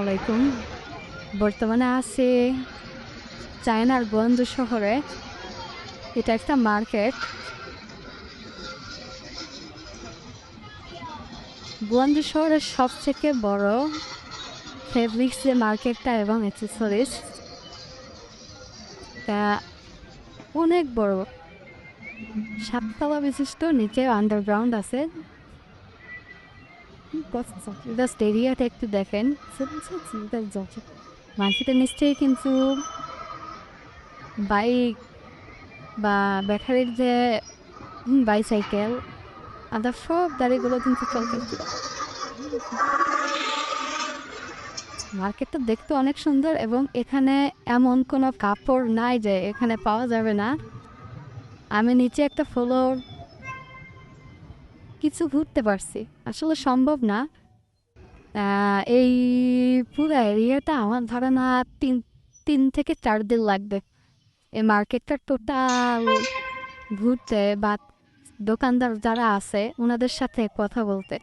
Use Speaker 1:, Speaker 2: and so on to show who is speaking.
Speaker 1: আলাইকুম। বর্তমানে আছি চায়নার গুয়াংজু শহরে। এটা একটা মার্কেট। গুয়াংজু শহরের সবথেকে বড় ফেব্রিক্স যে মার্কেটটা এবং অ্যাক্সেসরিজ, তা অনেক বড়। 7 তলা বিশিষ্ট, নিচে আন্ডারগ্রাউন্ড আছে। জাস্ট এরিয়াটা একটু দেখেন। মার্কেটের নিশ্চয়ই কিন্তু বাইক বা ব্যাটারির যে বাইসাইকেল আদার সব গাড়িগুলো কিন্তু চলতেছিল। মার্কেটটা দেখতে অনেক সুন্দর এবং এখানে এমন কোনো কাপড় নাই যে এখানে পাওয়া যাবে না। আমি নিচে একটা ফ্লোর কিছু ঘুরতে পারছি, আসলে সম্ভব না। এই পুরো এরিয়াটা আমার ধারণা 3 থেকে 4 দিন লাগবে এই মার্কেটটা টোটাল ঘুরতে বা দোকানদার যারা আছে ওনাদের সাথে কথা বলতে।